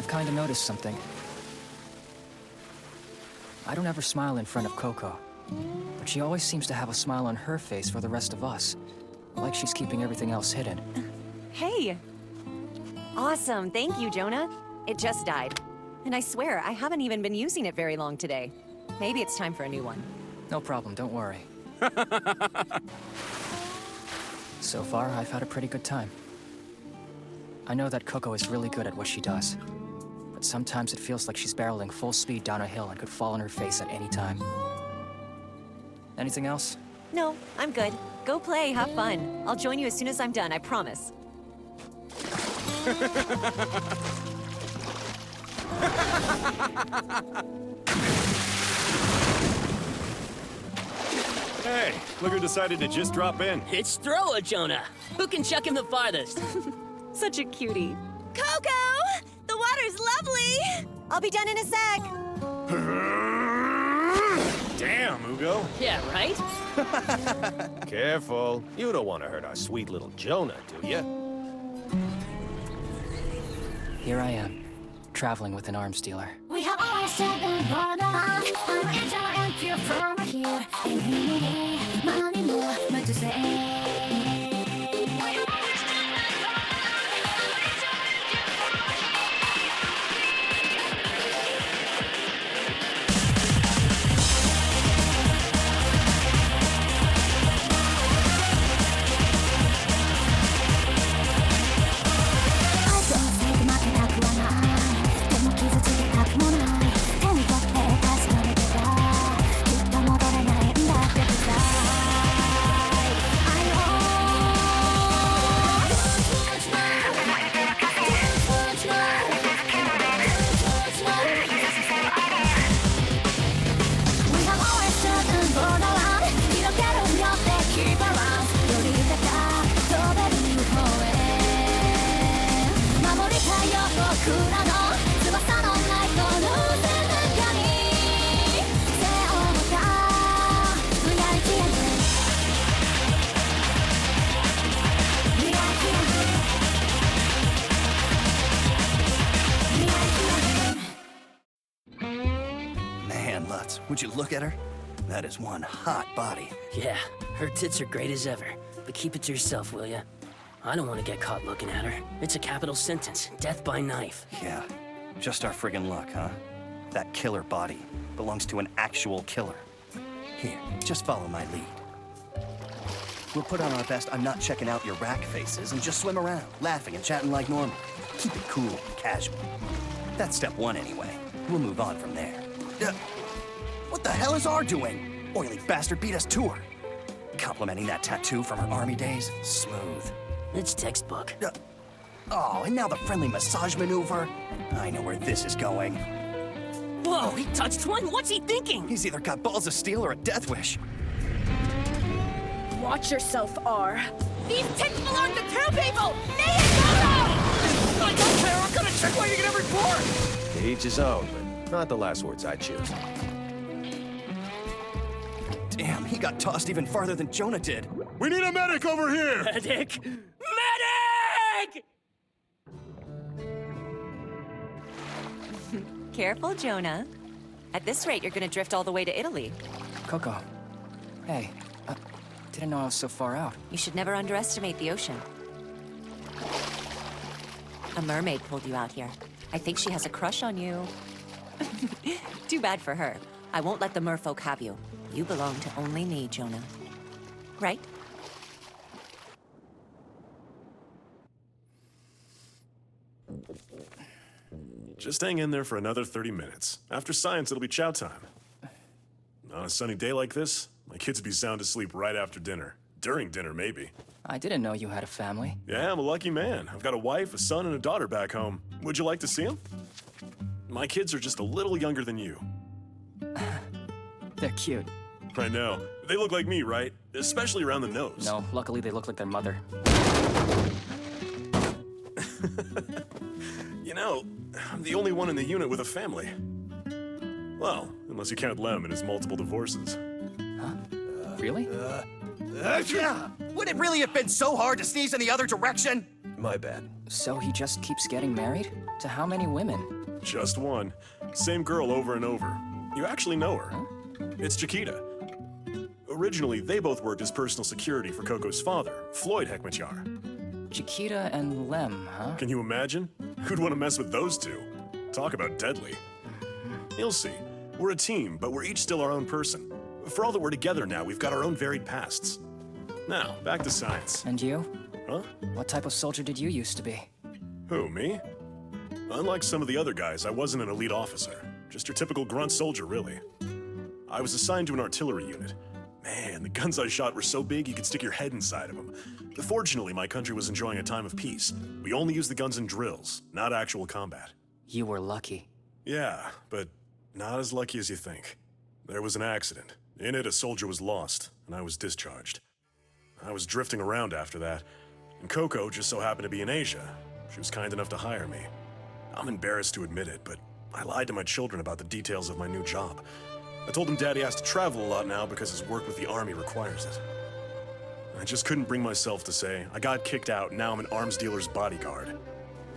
I've kinda noticed something. I don't ever smile in front of Coco, but she always seems to have a smile on her face for the rest of us, like she's keeping everything else hidden. Hey! Awesome, thank you, Jonah. It just died. And I swear, I haven't even been using it very long today. Maybe it's time for a new one. No problem, don't worry. So far, I've had a pretty good time. I know that Coco is really good at what she does, but sometimes it feels like she's barreling full speed down a hill and could fall on her face at any time. Anything else? No, I'm good. Go play, have fun. I'll join you as soon as I'm done, I promise. Hey, look who decided to just drop in. It's Thrower, Jonah. Who can chuck him the farthest? Such a cutie. Coco! The water's lovely! I'll be done in a sec. Damn, Ugo. Yeah, right? Careful. You don't want to hurt our sweet little Jonah, do you? Here I am, traveling with an arms dealer. We have always said the border. I'm enjoying you from here. Money more, what to say? Would you look at her? That is one hot body. Yeah, her tits are great as ever. But keep it to yourself, will ya? I don't want to get caught looking at her. It's a capital sentence. Death by knife. Yeah, just our friggin' luck, huh? That killer body belongs to an actual killer. Here, just follow my lead. We'll put on our best I'm not checking out your rack faces and just swim around, laughing and chatting like normal. Keep it cool and casual. That's step one anyway. We'll move on from there. What the hell is R doing? Oily bastard beat us to her. Complimenting that tattoo from her army days? Smooth. It's textbook. Oh, and now the friendly massage maneuver? I know where this is going. Whoa, he touched one? What's he thinking? He's either got balls of steel or a death wish. Watch yourself, R. These tits belong to two people! Me and Coco! I don't care! I'm gonna check why you get a report! To each his own, but not the last words I choose. Damn, he got tossed even farther than Jonah did. We need a medic over here! Medic! Medic! Careful, Jonah. At this rate, you're gonna drift all the way to Italy. Coco. Hey, didn't know I was so far out. You should never underestimate the ocean. A mermaid pulled you out here. I think she has a crush on you. Too bad for her. I won't let the merfolk have you. You belong to only me, Jonah. Right? Just hang in there for another 30 minutes. After science, it'll be chow time. On a sunny day like this, my kids would be sound asleep right after dinner. During dinner, maybe. I didn't know you had a family. Yeah, I'm a lucky man. I've got a wife, a son, and a daughter back home. Would you like to see them? My kids are just a little younger than you. They're cute. I know. They look like me, right? Especially around the nose. No, luckily they look like their mother. You know, I'm the only one in the unit with a family. Well, unless you count Lem and his multiple divorces. Huh? Really? Yeah. Would it really have been so hard to sneeze in the other direction? My bad. So he just keeps getting married? To how many women? Just one. Same girl over and over. You actually know her. It's Chiquita. Originally, they both worked as personal security for Coco's father, Floyd Hekmatyar. Chiquita and Lem, huh? Can you imagine? Who'd want to mess with those two? Talk about deadly. You'll see. We're a team, but we're each still our own person. For all that we're together now, we've got our own varied pasts. Now, back to science. And you? Huh? What type of soldier did you used to be? Who, me? Unlike some of the other guys, I wasn't an elite officer. Just your typical grunt soldier, really. I was assigned to an artillery unit. Man, the guns I shot were so big you could stick your head inside of them. Fortunately, my country was enjoying a time of peace. We only used the guns in drills, not actual combat. You were lucky. Yeah, but not as lucky as you think. There was an accident. In it, a soldier was lost, and I was discharged. I was drifting around after that, and Coco just so happened to be in Asia. She was kind enough to hire me. I'm embarrassed to admit it, but I lied to my children about the details of my new job. I told them Daddy has to travel a lot now because his work with the Army requires it. I just couldn't bring myself to say, I got kicked out, and now I'm an arms dealer's bodyguard.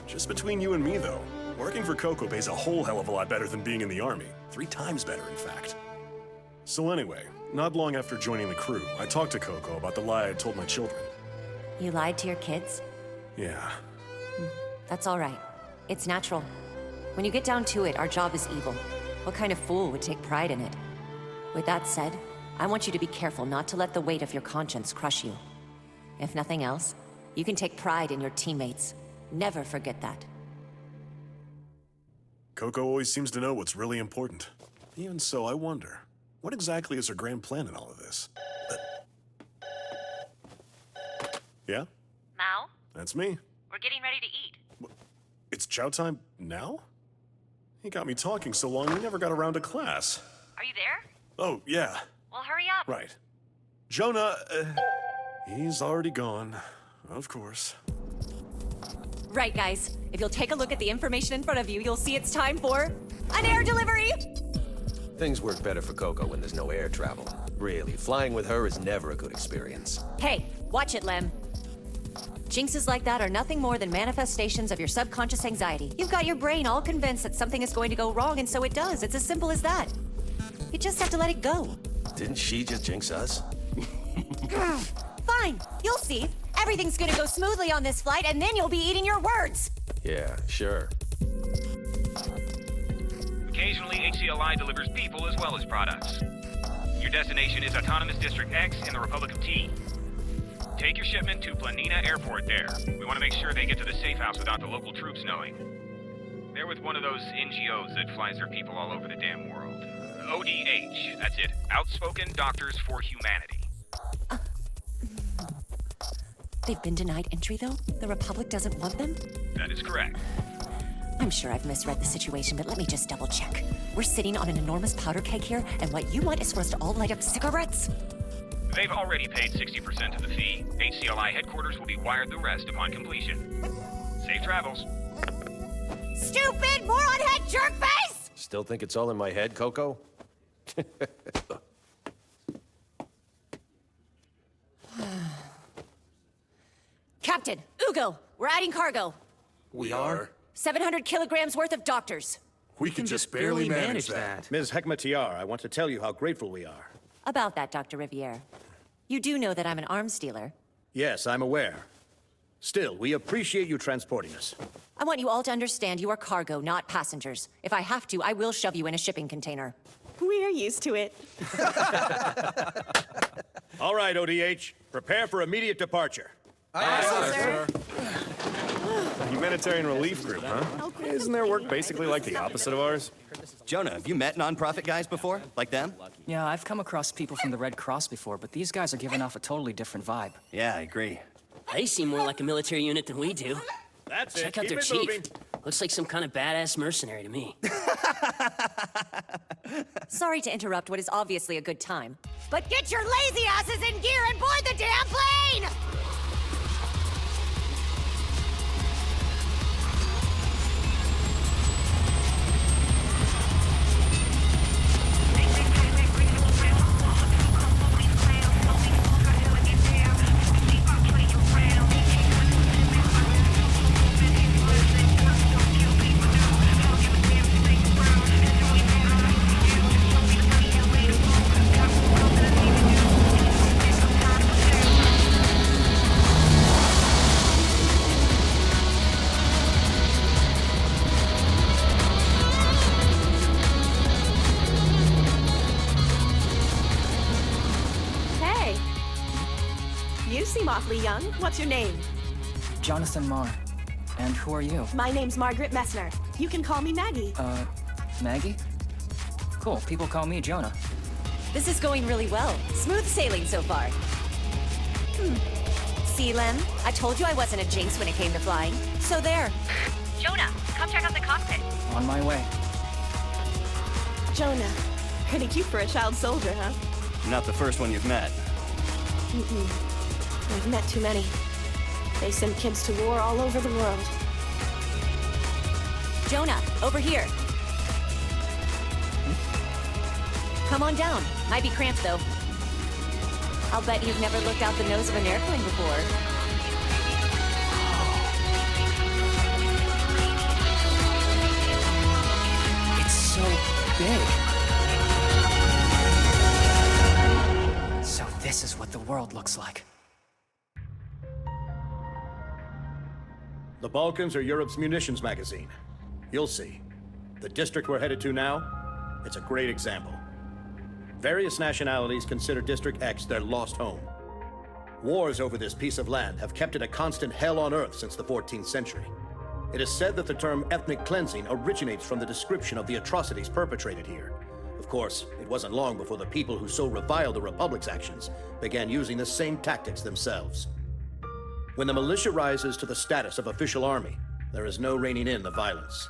Just between you and me, though, working for Coco pays a whole hell of a lot better than being in the Army. 3 times better, in fact. So anyway, not long after joining the crew, I talked to Coco about the lie I told my children. You lied to your kids? Yeah. That's all right. It's natural. When you get down to it, our job is evil. What kind of fool would take pride in it? With that said, I want you to be careful not to let the weight of your conscience crush you. If nothing else, you can take pride in your teammates. Never forget that. Coco always seems to know what's really important. Even so, I wonder, what exactly is her grand plan in all of this? Yeah? Mao? That's me. We're getting ready to eat. It's chow time now? He got me talking so long we never got around to class. Are you there? Oh, yeah. Well, hurry up. Right. Jonah, he's already gone. Of course. Right, guys. If you'll take a look at the information in front of you, you'll see it's time for an air delivery! Things work better for Coco when there's no air travel. Really, flying with her is never a good experience. Hey, watch it, Lem. Jinxes like that are nothing more than manifestations of your subconscious anxiety. You've got your brain all convinced that something is going to go wrong, and so it does. It's as simple as that. You just have to let it go. Didn't she just jinx us? Fine, you'll see. Everything's gonna go smoothly on this flight, and then you'll be eating your words. Yeah, sure. Occasionally, HCLI delivers people as well as products. Your destination is Autonomous District X in the Republic of T. Take your shipment to Planina Airport there. We want to make sure they get to the safe house without the local troops knowing. They're with one of those NGOs that flies their people all over the damn world. ODH, that's it. Outspoken Doctors for Humanity. They've been denied entry, though? The Republic doesn't want them? That is correct. I'm sure I've misread the situation, but let me just double check. We're sitting on an enormous powder keg here, and what you want is for us to all light up cigarettes? They've already paid 60% of the fee. HCLI headquarters will be wired the rest upon completion. Safe travels. Stupid moron head jerkface! Still think it's all in my head, Coco? Captain, Ugo, we're adding cargo. We are? 700 kilograms worth of doctors. We can just barely manage that. Ms. Hekmatyar, I want to tell you how grateful we are. About that, Dr. Riviere. You do know that I'm an arms dealer. Yes, I'm aware. Still, we appreciate you transporting us. I want you all to understand you are cargo, not passengers. If I have to, I will shove you in a shipping container. We're used to it. All right, ODH. Prepare for immediate departure. Aye, sir. A humanitarian relief group, huh? Isn't their work basically like the opposite of ours? Jonah, have you met nonprofit guys before? Like them? Yeah, I've come across people from the Red Cross before, but these guys are giving off a totally different vibe. Yeah, I agree. They seem more like a military unit than we do. That's it. Check out Keep their it chief. moving. Looks like some kind of badass mercenary to me. Sorry to interrupt what is obviously a good time, but get your lazy asses in gear and board the damn plane! awfully young. What's your name? Jonathan Marr. And who are you? My name's Margaret Messner. You can call me Maggie. Maggie? Cool, people call me Jonah. This is going really well. Smooth sailing so far. See, Lem? I told you I wasn't a jinx when it came to flying. So there. Jonah, come check out the cockpit. On my way. Jonah. Pretty cute for a child soldier, huh? Not the first one you've met. I've met too many. They send kids to war all over the world. Jonah, over here. Come on down. Might be cramped, though. I'll bet you've never looked out the nose of an airplane before. It's so big. So this is what the world looks like. The Balkans are Europe's munitions magazine. You'll see. The district we're headed to now, it's a great example. Various nationalities consider District X their lost home. Wars over this piece of land have kept it a constant hell on earth since the 14th century. It is said that the term ethnic cleansing originates from the description of the atrocities perpetrated here. Of course, it wasn't long before the people who so reviled the Republic's actions began using the same tactics themselves. When the militia rises to the status of official army, there is no reining in the violence.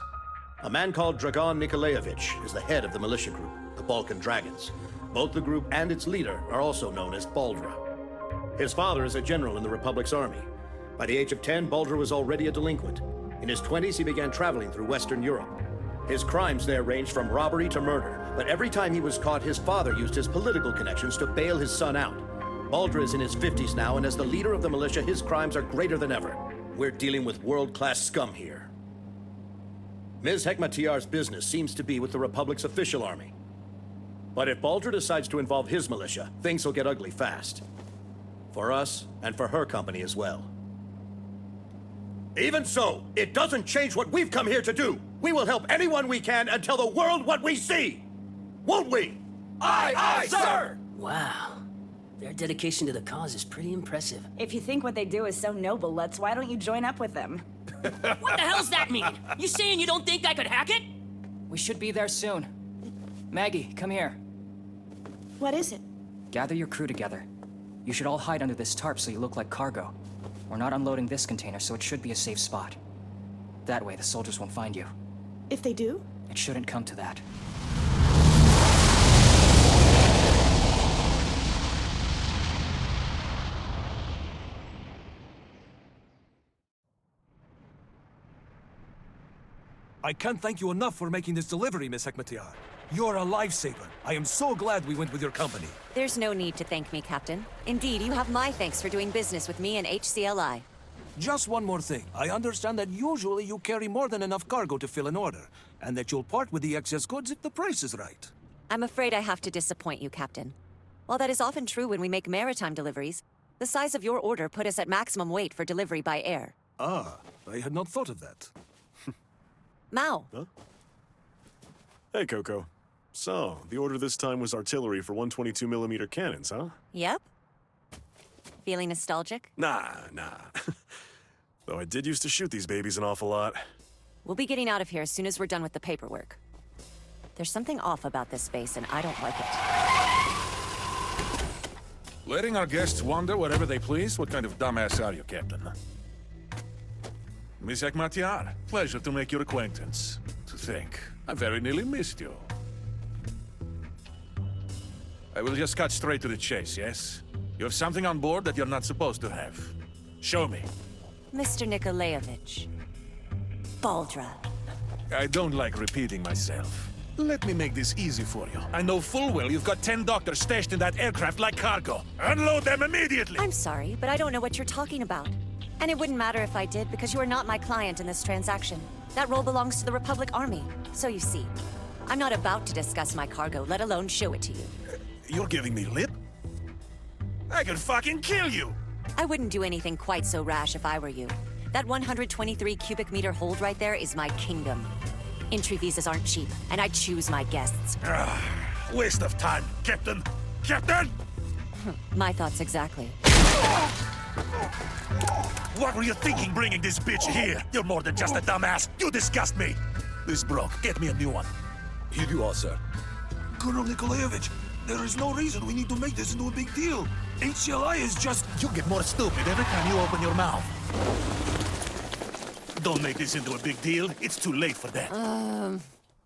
A man called Dragan Nikolaevich is the head of the militia group, the Balkan Dragons. Both the group and its leader are also known as Baldra. His father is a general in the Republic's army. By the age of 10, Baldra was already a delinquent. In his 20s, he began traveling through Western Europe. His crimes there ranged from robbery to murder, but every time he was caught, his father used his political connections to bail his son out. Baldra is in his 50s now, and as the leader of the militia, his crimes are greater than ever. We're dealing with world-class scum here. Ms. Hekmatyar's business seems to be with the Republic's official army. But if Baldra decides to involve his militia, things will get ugly fast. For us, and for her company as well. Even so, it doesn't change what we've come here to do. We will help anyone we can and tell the world what we see. Won't we? Aye, sir! Wow. Their dedication to the cause is pretty impressive. If you think what they do is so noble, Lutz, why don't you join up with them? What the hell's that mean? You saying you don't think I could hack it? We should be there soon. Maggie, come here. What is it? Gather your crew together. You should all hide under this tarp so you look like cargo. We're not unloading this container, so it should be a safe spot. That way, the soldiers won't find you. If they do? It shouldn't come to that. I can't thank you enough for making this delivery, Miss Hekmatyar. You're a lifesaver. I am so glad we went with your company. There's no need to thank me, Captain. Indeed, you have my thanks for doing business with me and HCLI. Just one more thing. I understand that usually you carry more than enough cargo to fill an order, and that you'll part with the excess goods if the price is right. I'm afraid I have to disappoint you, Captain. While that is often true when we make maritime deliveries, the size of your order put us at maximum weight for delivery by air. Ah, I had not thought of that. Mao. Huh? Hey, Coco. So, the order this time was artillery for 122mm cannons, huh? Yep. Feeling nostalgic? Nah. Though I did used to shoot these babies an awful lot. We'll be getting out of here as soon as we're done with the paperwork. There's something off about this space, and I don't like it. Letting our guests wander wherever they please? What kind of dumbass are you, Captain? Miss Hekmatyar, pleasure to make your acquaintance. To think, I very nearly missed you. I will just cut straight to the chase, yes? You have something on board that you're not supposed to have. Show me. Mr. Nikolaevich. Baldra. I don't like repeating myself. Let me make this easy for you. I know full well you've got 10 doctors stashed in that aircraft like cargo. Unload them immediately! I'm sorry, but I don't know what you're talking about. And it wouldn't matter if I did, because you are not my client in this transaction. That role belongs to the Republic Army. So you see, I'm not about to discuss my cargo, let alone show it to you. You're giving me lip? I could fucking kill you! I wouldn't do anything quite so rash if I were you. That 123 cubic meter hold right there is my kingdom. Entry visas aren't cheap, and I choose my guests. Waste of time, Captain! Captain! My thoughts exactly. What were you thinking bringing this bitch here? You're more than just a dumbass. You disgust me. This broke. Get me a new one. Here you are, sir. Colonel Nikolaevich, there is no reason we need to make this into a big deal. HCLI is just... You get more stupid every time you open your mouth. Don't make this into a big deal. It's too late for that.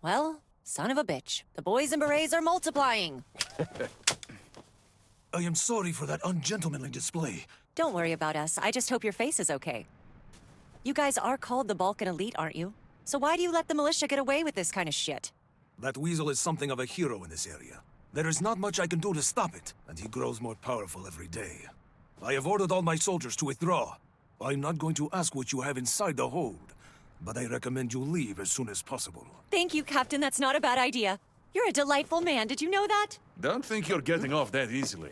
Well, son of a bitch. The boys and berets are multiplying. I am sorry for that ungentlemanly display. Don't worry about us. I just hope your face is okay. You guys are called the Balkan Elite, aren't you? So why do you let the militia get away with this kind of shit? That weasel is something of a hero in this area. There is not much I can do to stop it, and he grows more powerful every day. I have ordered all my soldiers to withdraw. I'm not going to ask what you have inside the hold, but I recommend you leave as soon as possible. Thank you, Captain. That's not a bad idea. You're a delightful man. Did you know that? Don't think you're getting off that easily.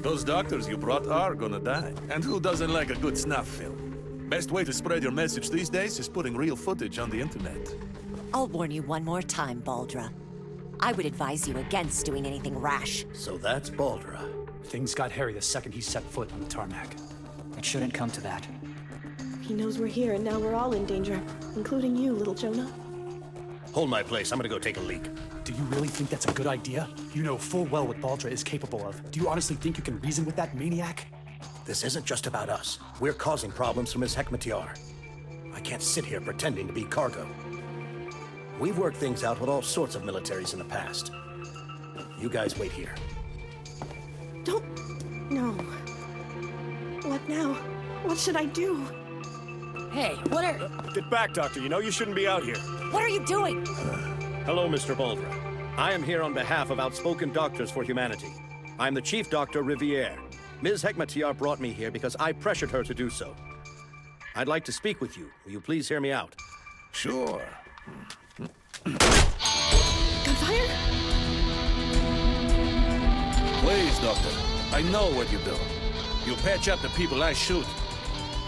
Those doctors you brought are gonna die. And who doesn't like a good snuff film? Best way to spread your message these days is putting real footage on the internet. I'll warn you one more time, Baldra. I would advise you against doing anything rash. So that's Baldra. Things got hairy the second he set foot on the tarmac. It shouldn't come to that. He knows we're here, and now we're all in danger, including you, little Jonah. Hold my place. I'm gonna go take a leak. Do you really think that's a good idea? You know full well what Baldra is capable of. Do you honestly think you can reason with that maniac? This isn't just about us. We're causing problems for Ms. Hekmatyar. I can't sit here pretending to be cargo. We've worked things out with all sorts of militaries in the past. You guys wait here. No. What now? What should I do? Hey, what are... Get back, Doctor. You know you shouldn't be out here. What are you doing? Hello, Mr. Baldra. I am here on behalf of Outspoken Doctors for Humanity. I'm the Chief Doctor Riviere. Ms. Hekmatyar brought me here because I pressured her to do so. I'd like to speak with you. Will you please hear me out? Sure. Gunfire? Please, Doctor. I know what you do. You patch up the people I shoot.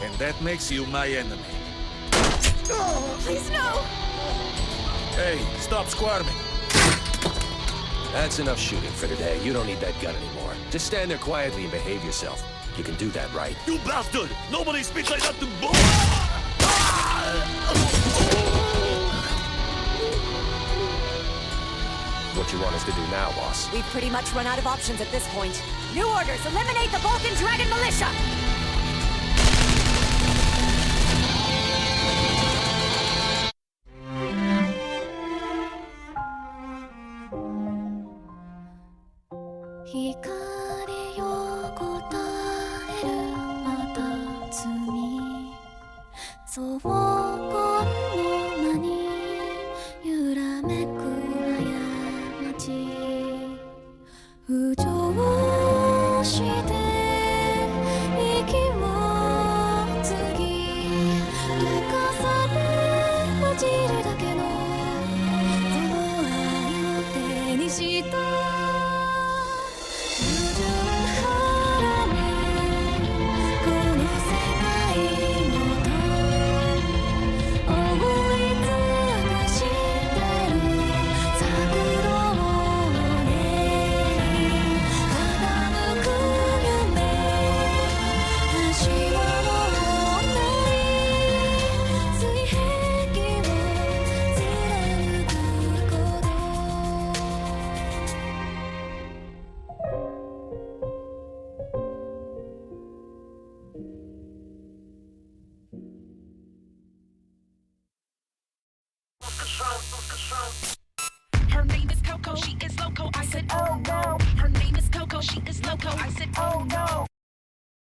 And that makes you my enemy. Oh, please no! Hey, stop squirming. That's enough shooting for today. You don't need that gun anymore. Just stand there quietly and behave yourself. You can do that, right? You bastard! Nobody speaks like that to What you want us to do now, boss? We've pretty much run out of options at this point. New orders! Eliminate the Balkan Dragon Militia! Her name is Coco, she is loco. I said, oh no. Her name is Coco, she is loco. I said, oh no.